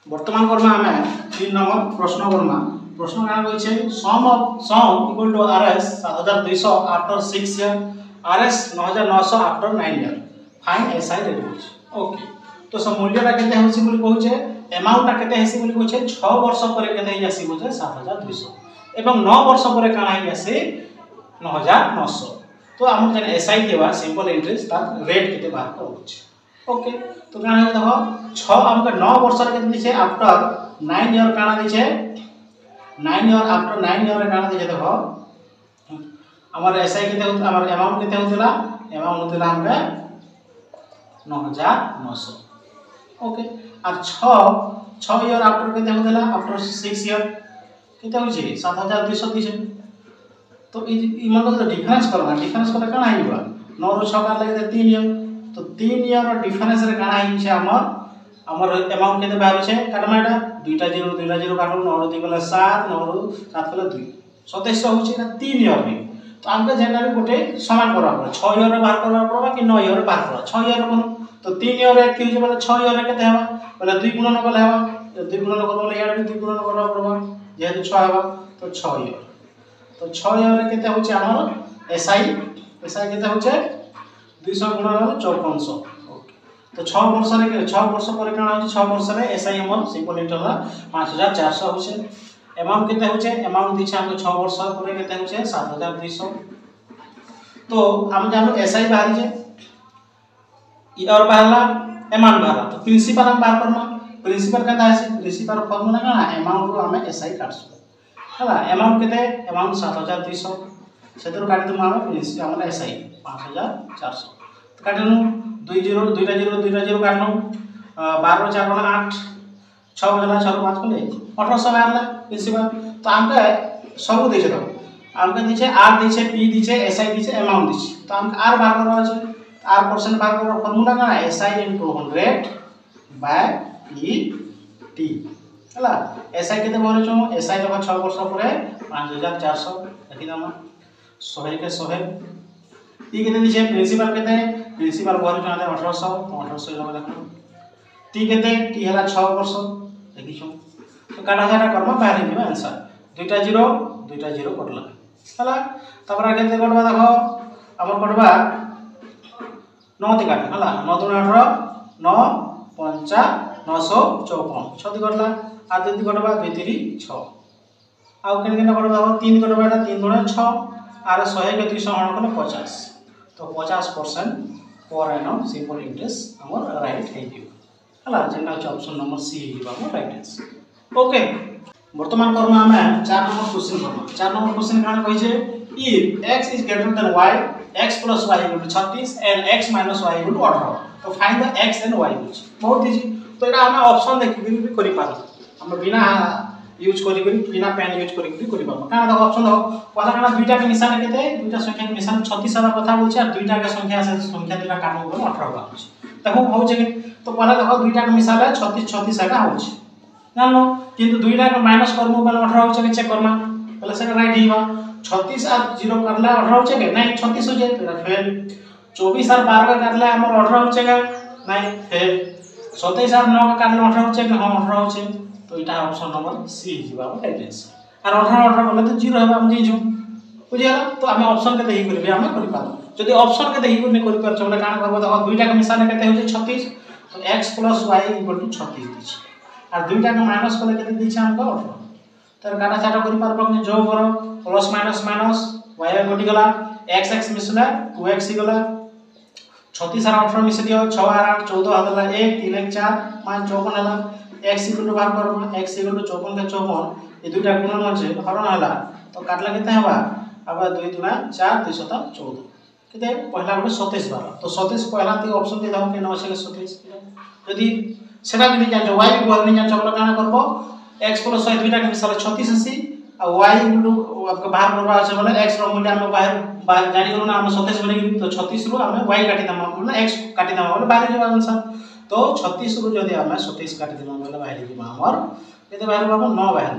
वर्तमान करमा आमे 3 नंबर प्रश्न करमा। प्रश्न का कहै sum equal to RS 7200 after 6 year, RS 9900 after 9 year, find SI rate. Okay तो समूल्यटा केते होछि बोली कहूचे, अमाउंटटा केते हेसी बोली कहूचे 6 वर्ष पर केते हे जासी बोले 7200 एवं 9 वर्ष पर काना हे जासी 9900। तो हम जन एसआई देवा सिंपल इंटरेस्ट ता रेट केते बाहर करूछ। ओके तो काना हे देखो 6 हमके 9 वर्ष रे केते दिछे आफ्टर 9 ईयर काना दिछे 9 ईयर आफ्टर 9 ईयर काना दिछे देखो हमर एसआई केते हमर अमाउंट केते होतला, अमाउंट होतला हमके 9900। ओके और 6 ईयर आफ्टर केते होतला आफ्टर 6 ईयर केते होछि 7200 दिछे। तो ई मतलब डिफरेंस करना, डिफरेंस करे काना आइबा 9 रो 6 का लगे 3 ईयर, तो 3 ईयर रो डिफरेंस रे काना आइ छै हमर अमाउंट केते बाहर छै काटमाटा 2टा 0 काटो 9 रो 2 गला 7 9 रो 7 गला 2 2700 होछि ना 3 ईयर रे। तो हमके जनरली गोटे समान करबा पड़े 6 ईयर रे बाहर करबा पड़बा कि 9 ईयर रे बाहर करबा। 6 ईयर रे तो 3 ईयर रे कि होछि बोले 6 ईयर रे केते हेबा बोले 2 गुणन कले हेबा, 2 गुणन करबा बोले यार भी 2 गुणन करबा पड़बा जेहेतु 6 हेबा तो 6 ईयर। तो 6 ईयर रे केते होछि हमर एसआई केते होछि 200 गुणन 5400। ओके तो 6 वर्ष रे 6 वर्ष पर काना होछि 6 वर्ष रे एसआई हमर सिंपल इंटरवल 5400 होछि। अमाउंट केते होछि अमाउंट दिछे हमको 6 वर्ष पर केते होछि 7200। तो हम जानो एसआई बाहरी जे ईयर बाहरला अमाउंट बाहरला तो प्रिंसिपल हम बाहर करना। प्रिंसिपल केता है प्रिंसिपल फार्मूला काना अमाउंट रो हमें एसआई काटसु हला अमाउंट केते अमाउंट 7200 सेतरो काटि दम हम प्रिंसिपल हमर एसआई 5400 तो काटनु 2टा 0 काटनु 12 रो 4 गला 8 6 गला 6 रो 5 गले 1800 बाहरला प्रिंसिपल। तो हमके सब दिछे तो हमके दिछे आर दिछे पी दिछे एसआई दिछे अमाउंट दिछे। तो हम आर बाहर करबा छै आर परसेंट बाहर करबा फार्मूला का SI into 100 by P T हला। एसआई केते बोले छु एसआई देखो 6 वर्ष पर 5400 देखि दमा 100 के 100 टी केते दिछे प्रिंसिपल केते प्रिंसिपल बोले छु 1800 1800 लगा देखो टी केते टी हला 6 वर्ष देखि छु। तो काटा जारा कर्म बाहर दिबा आंसर 2टा 0 करला हला। तबरा केते करबा देखो हमर करबा 9 ती काट हला 9 2 18 9 5 954 6 ती करला आ 2 ती करबा 2 3 6 आ केन केन करबा 3 करबा 3 2 6 आर 100 के 200 हण कले 50। तो 50% पर एनम सिंपल इंटरेस्ट हमर राइट है दियो हला जेना ऑप्शन नंबर सी हिबा हमर राइट आंसर। ओके वर्तमान कर्म हमें 4 नंबर क्वेश्चन करबा। 4 नंबर क्वेश्चन काना कहै छै if x is greater than y x plus y equal to 36 and x minus y equal to 18 तो find the x and y use बहुत इजी। तो एटा हमें ऑप्शन देखि भी करि पार हम बिना यूज करि बिना पेन यूज करि भी करि पार काना देखो ऑप्शन देखो पहला काना दुईटा के निशान केते दुईटा संख्या के निशान 36 वाला कथा बोल छै और दुईटा के संख्या से संख्या दुटा काटो बोले 18 बा देखो हो छै तो पहला देखो दुईटा के मिसाल 36 36 का हो छै जानलो किंतु दुईटा के माइनस करमु बोले 18 हो छै चेक करना पहले से राइट हिबा 36 और 0 करला 18 हो छै के नहीं 36 हो जाए तो फिर 24 और 12 का काटला हमर 18 हो छै के नहीं फिर 27 और 9 का काटला 18 हो छै के हां 18 हो छै। तो इटा ऑप्शन नंबर सी हिबा राइट आंसर और 18 18 बोले तो 0 हेबा हम जीजु बुझिया। तो हमें ऑप्शन के देही करबे हमें करि पालो जदी ऑप्शन के देही करने करि पार छले काना करबो देखो दुईटा के मिसाल केते हो छै 36 तो x + y = 36 दी छै और दुईटा के माइनस करले केते दी छै हमको 18 तर काटा चाटा करि पारबो कि जो करो प्लस माइनस माइनस y कटि गला x x मिसला 2x गला 36 और 18 मिस दियो 6 और 8 14 हदला 1 3 1 4 5 54 हला x = बाहर करबो x = 54 के 54 ए दुईटा गुणन होचे हरण हला तो काटला केते हेबा अब 2 3 4 3 7 14 केते पहला गुण 27 12 तो 27 पहला ती ऑप्शन दे दाओ के 9 से 27 यदि सेटा भी नहीं जानो y भी बोल नहीं जानो बोला काना करबो x + y दुईटा के मिसाल 36 80 और y आपके बाहर करबा আছে बोले x रो मूल्य हम बाहर जानि गलो ना हम 27 बने तो 36 रो हम y काटि दमा बोले x काटि दमा बोले बाहर जेबा आंसर तो 36 रो जदी हम 27 काटि दमा बोले बाहर जेबा हमर केते बाहर बाबू 9 बाहर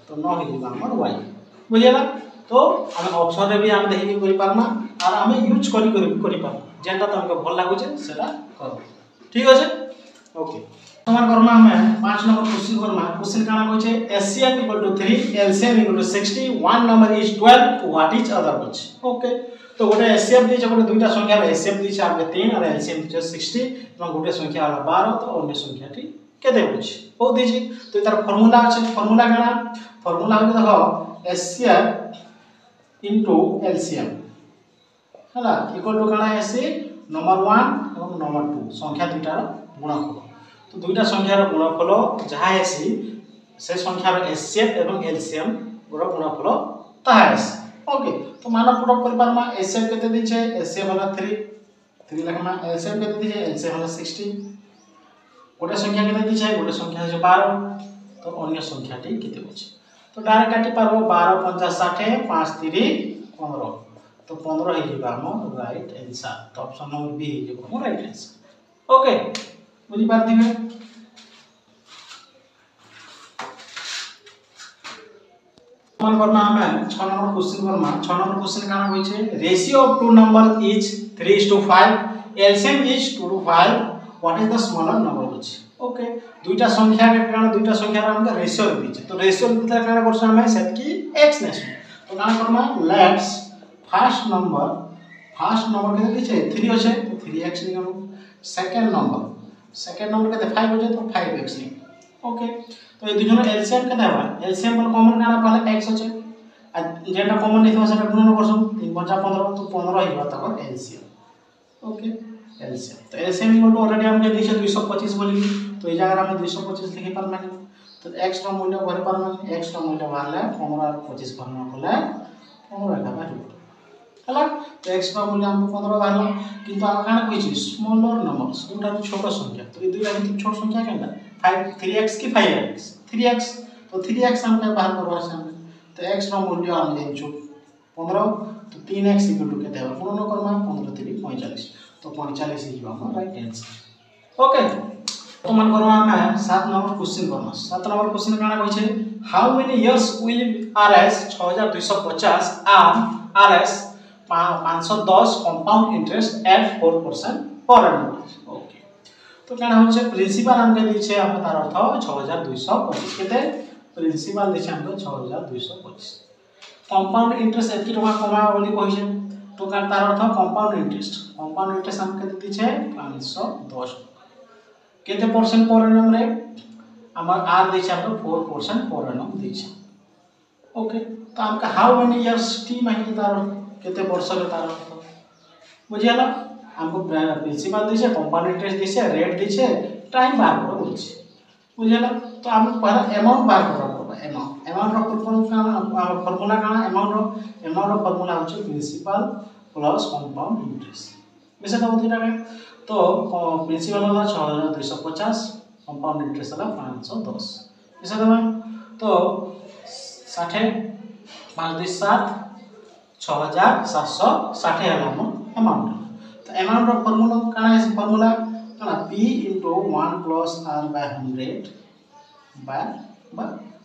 तो 9 हे जेबा हमर y बुझियला। तो हम ऑप्शन रे भी हम देखि करि पारमा और हम यूज करि पारमा जेंटा तुमको भल लागु छै सेटा करो ठीक আছে ओके। समान करमा हमें 5 नंबर क्वेश्चन करमा क्वेश्चन काना कहै छै HCF = 3 LCM = 60 one number is 12 what is other कुछ ओके तो गोटे HCF दी छै गोटे दुईटा संख्या रे HCF दी छै आबे 3 और LCM दी छै 60 এবং गोटे संख्या वाला 12 तो अन्य संख्या टी केते होछ ओ दी छै तो तार फार्मूला छै फार्मूला काना फार्मूला हो देखो HCF * LCM हला इक्वल टू काना एसी नंबर 1 और नंबर 2 संख्या दुईटार गुणनफल तो दुईटा संख्यार गुणनफल जहा हेसी से संख्यार HCF एवं LCM गुणा गुणनफल ताहा हेसी ओके तो मान पुट अप कर पारमा HCF केते दी छै HCF वाला 3 लिखना LCM केते दी छै LCM वाला 60 गोटे संख्या केते दी छै गोटे संख्या छै 12 तो अन्य संख्याटी केते होछ तो डायरेक्ट काटी पारबो 12 50 60 5 3 15 तो 15 हे जेबा हम राइट आंसर तो ऑप्शन नंबर बी हे जेबा हम राइट आंसर ओके बुझी पारथिबे मन करना हमें 6 नंबर क्वेश्चन करना 6 नंबर क्वेश्चन काना होय छै ratio of two number is 3:5 LCM is 2:5 what is the smaller number होछ ओके दुईटा संख्या के कारण दुईटा संख्या रा हमका रेशियो दी छै तो रेशियो दी काना करछ हमें सेट की x नेस तो काना करना लेट्स फर्स्ट नंबर के दी छै 3 होछे तो 3x लिखलो सेकंड नंबर के 5 होछे तो 5x लिख ओके तो ये दुजन एलसीएम के देबा एलसीएम पर कॉमन काना पहले x होछे आ जेटा कॉमन लिखबा सेटा गुणन करसु 3 5 15 तो 15 हिबा तक एलसीएम ओके एलसीएम तो एलसीएम इक्वल टू ऑलरेडी हमके दी छै 225 बोली तो ए जगह हम 225 लिखि पारमा तो x रो मूल्य भरे पारमा x रो मूल्य बाहरले 15 और 25 भरना पले 15 का बाटू हला तो x रो मूल्य हम 15 बाहरला किंतु हम काना कहि छी स्मॉलर नंबर जोटा छोट संख्या तो ये दुईटा किंतु छोट संख्या केना 3x की 5x 3x तो 3x हम के बाहर करबा छै तो x रो मूल्य हम जे छु 15 तो 3x केते हेबा गुणन करमा 15 3 45 तो 45 ही हम राइट आंसर ओके तो मन करबा हमें 7 नंबर क्वेश्चन करना 7 नंबर क्वेश्चन काना कहै छै how many years will RS 6250 and RS 510 compound interest eight 4% पर annum ओके तो काना होय छै प्रिंसिपल हमके दी छै हम तार अर्थ 6225 केते प्रिंसिपल दी छै हमके 6225 कंपाउंड इंटरेस्ट एकी टका कमा बोली कहै छै तो तार अर्थ कंपाउंड इंटरेस्ट हमके दी छै 510 केते परसेंट पर annum रे हमर आर दी छै हमके 4% पर annum दी छै ओके तो हमके हाउ मेनी इयर्स टी माहिती तार केते वर्ष रे तार बुझियाला हमको प्रिंसिपल दी छै कंपाउंड इंटरेस्ट दी छै रेट दी छै टाइम बार कर बोल छै बुझियाला तो हम पहला अमाउंट बार कर अमाउंट रो फार्मूला काना अमाउंट रो फार्मूला होछ प्रिंसिपल प्लस कंपाउंड इंटरेस्ट वैसे तो बुझिरा तो प्रिंसिपल वाला 6250 कंपाउंड इंटरेस्ट वाला 510 वैसे तो 60 5 2 7 6760 है हम अमाउंट तो अमाउंट रो फार्मूला काना है फार्मूला काना p * 1 + r/100 बाय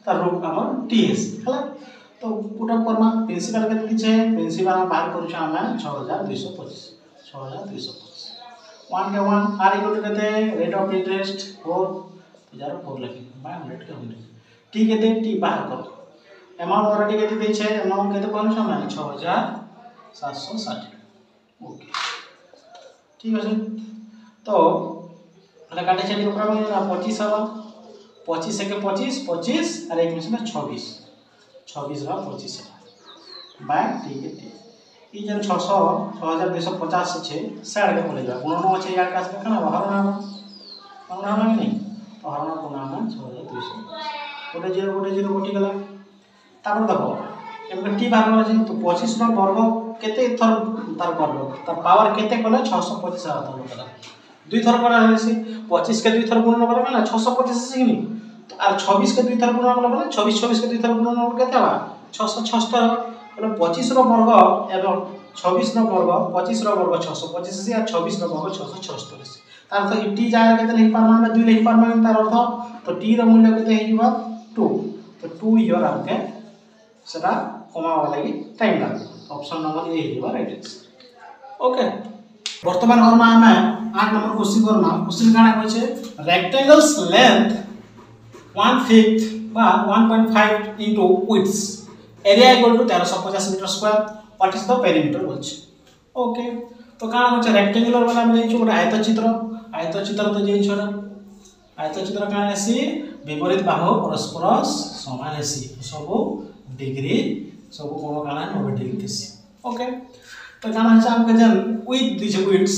त रूट हमर ts हला तो पुट अप करमा प्रिंसिपल के दी छै प्रिंसिपल हम बाहर करू छै हम 6225 1 के 1 r इक्वल टू केते रेट ऑफ इंटरेस्ट 4 तो जरा 4 लिखि बाय 100 के 100 t केते t बाहर करो अमाउंट ऑलरेडी केते दी छै अमाउंट केते कहनु छै हम 6760 ओके ठीक है तो अरे काटे छै ओकरा में 25 हवा 25 के 25 और एक में 26 रा 25 बाय ठीक है ई जन 600 6250 छै साइड के बोले जा गुणन छै यार का से कना हरना नहीं तो हरना गुणन 6200 गोटे 0 गोटी गला तापर देखो एम टी बाहर वाला तो 25 रो वर्ग केते थर तार वर्ग तार पावर केते कले 625 आता होता दुई थर करा है 25 के दुई थर गुणन करा ना 625 से नहीं तो आर 26 के दुई थर गुणन करा ना 26 के दुई थर गुणन केते बा 676 मतलब 25 रो वर्ग एवं 26 रो वर्ग 25 रो वर्ग 625 से और 26 रो वर्ग 676 तार तो टी जाय केते लिख पारमा में 2 लिख पारमा तार अर्थ तो टी रो मूल्य केते हेबा 2 तो 2 इयर हमके सेटा कमावा लागि टाइम लागो ऑप्शन नंबर ए हेबा राइट आंसर ओके वर्तमान करमा आमे 8 नंबर क्वेश्चन करमा क्वेश्चन काना कहै छै रेक्टेंगल्स लेंथ 1/5 बा 1.5 into width area equal to 1350 metre square what is the perimeter बोलछ ओके तो काना कहै छै रेक्टेंगुलर वाला में जे छोटा आयतचित्र तो जे छोरा आयतचित्र काना आसी विपरीत बाहु परस्पर समान आसी सब डिग्री सब कोण काना 90 डिग्री दिस ओके तो काना है हमके जन विथ दिस विड्थ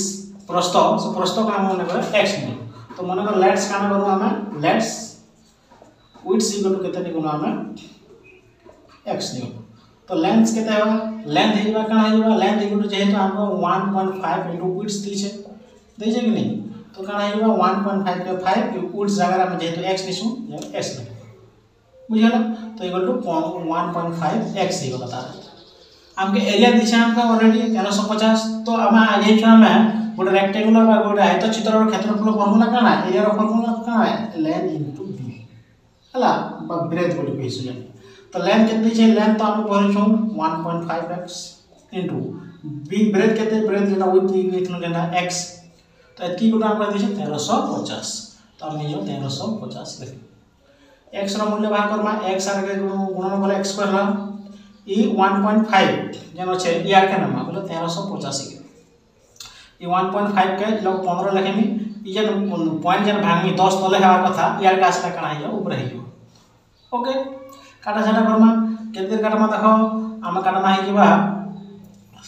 प्रस्थ सो प्रस्थ का हम ने x ने तो मन कर लेट्स काना करू हम लेट्स विड्थ इक्वल टू केते निकलो हम x निकलो तो लेंथ केते होगा लेंथ हेबा काना हेबा लेंथ इक्वल टू जेहेतु हमको 1.5 इनटू विड्थ दिछे दैछे कि नहीं तो काना हेबा 1.5 के 5 विड्थ जगह में जेहेतु x निसु x ने बुझियला तो इक्वल टू 1.5 x हेबा तार हमके एरिया दिशा हमका ऑलरेडी 1350 तो हम आगे जो हम गोटे रेक्टेंगुलर बा गोटे आयतचित्र रो क्षेत्रफल फॉर्मूला काना एरिया रो फॉर्मूला काना लेंथ इनटू बी हला बा ब्रेथ बोली कहिसु जानी तो लेंथ केते छै लेंथ तो हम कहै छु 1.5x इनटू बी ब्रेथ केते ब्रेथ जेना विथ इथनो जेना x तो एतकी गुना हम कहै छै 1350 तो हम जो 1350 लिख x रो मूल्य बाहर करमा x आर के गुणन करे x स्क्वायर ला ई 1.5 जनो छे यार के नाम बोले 1385 के ई 1.5 के लोग 15 लिखे मी ई जन पॉइंट जन भाग में 10 तले हेवा कथा यार का आसला कणा है ऊपर है ओके काटा छाटा करमा केते काटमा देखो हम काटमा है किबा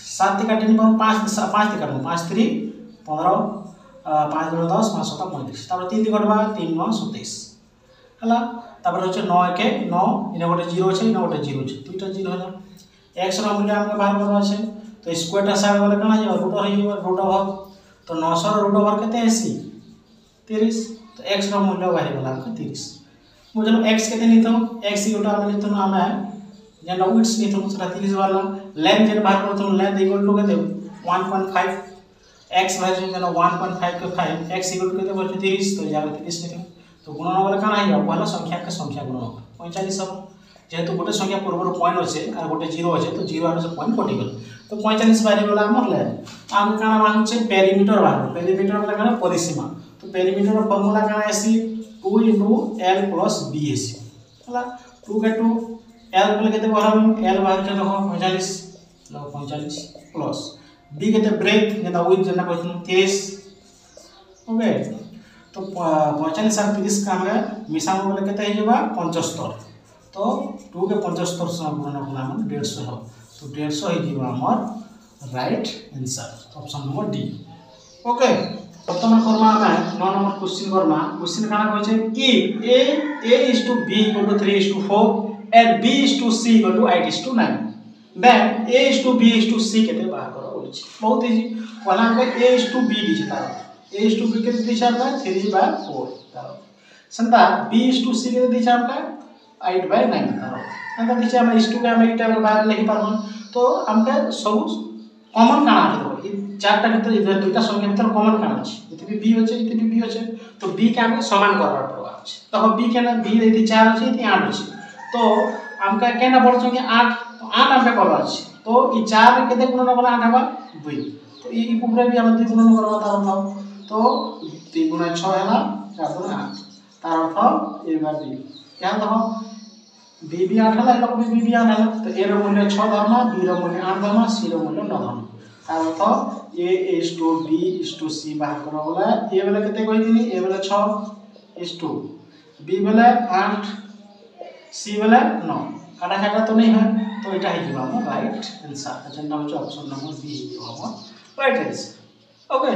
7 ती काटनी पर 5 ती काटमु 5 3 15 5 गुण 10 5 7 35 तापर 3 ती कटबा 3 9 27 हला तापर होचे 9 के 9 इने गोटे 0 छै इने गोटे 0 छै दुईटा 0 हला x रो मूल्य हमके बाहर करबा छै तो स्क्वायर टा साइड वाला कना जे रूट हो जेबा रूट ओवर तो 900 रो रूट ओवर केते 80 30 तो x रो मूल्य बाहर वाला हमके 30 मुझे x केते नितो x इकोटा हम नितो हमें जेना विड्थ नितो सेटा 30 वाला लेंथ जे बाहर करतो लेंथ इक्वल टू केते 1.5 x वैल्यू जेना 1.5 के 5 x इक्वल टू केते बोलते 30 तो जागा 30 नितो तो गुणन वाला काना है पहला संख्या के संख्या गुणन 45 सब जेहेतु गोटे संख्या पूर्व पॉइंट अच्छे और गोटे 0 अच्छे तो 0 आरो से पॉइंट कटि गल तो 45 बारे वाला हमर ले हम काना मांग छै पेरीमीटर बारे पेरीमीटर वाला काना परिसीमा तो पेरीमीटर रो फार्मूला काना आसी 2 * l + b आसी हला 2 के 2 l बोले केते बरम l बाहर के देखो 45 लो 45 प्लस b केते ब्रेथ जेना विथ जेना कहथुन 30 ओके तो 45 और 30 का हमें मिसाम बोले केते हे जेबा 75 तो 2 के 75 से गुणन करला हम 150 हो तो 150 हे जेबा हमर right answer option number D okay वर्तमान करमा हम 9 नंबर क्वेश्चन काना कहै छै if a is to b equal to 3 is to 4 and b is to c equal to 8 is to 9 then a is to b is to c केते बाहर करो बोल छै बहुत इजी पहला हम a is to b दी छै तार a is to b के दिशा में 3/4 तारो संता b is to c के दिशा में 8/9 तारो अंत दिशा में is to के हम एक टाइम बाहर लिखि पारबो तो हमके सब कॉमन काना है ई चारटा भीतर इधर दुईटा संख्या भीतर कॉमन काना अछि इति भी b होचे इति भी b होचे तो b के हम समान करबा पड़बा अछि तो b के ना b इति 4 अछि इति 8 अछि तो हमका केना पड़ संख्या 8 तो 8 हमके करबा अछि तो ई 4 केते गुणन वाला 8 हबा 2 तो ई ऊपर भी हम 2 गुणन करबा तार हम तो 3 * 6 हैला 4 * 8 तार अर्थ ए बार बी क्या देखो बी भी 8 हैला लोग बी भी 8 हैला तो ए रो मूल्य 6 धरमा बी रो मूल्य 8 धरमा सी रो मूल्य 9 धरमा तार अर्थ ए is to b is to c बाहर करो बोला ए वाला केते कहि दिनी ए वाला 6 is to b वाला 8 c वाला 9 काटा काटा तो नहीं है तो एटा है जीवा राइट आंसर अच्छा नाम option number B right answer okay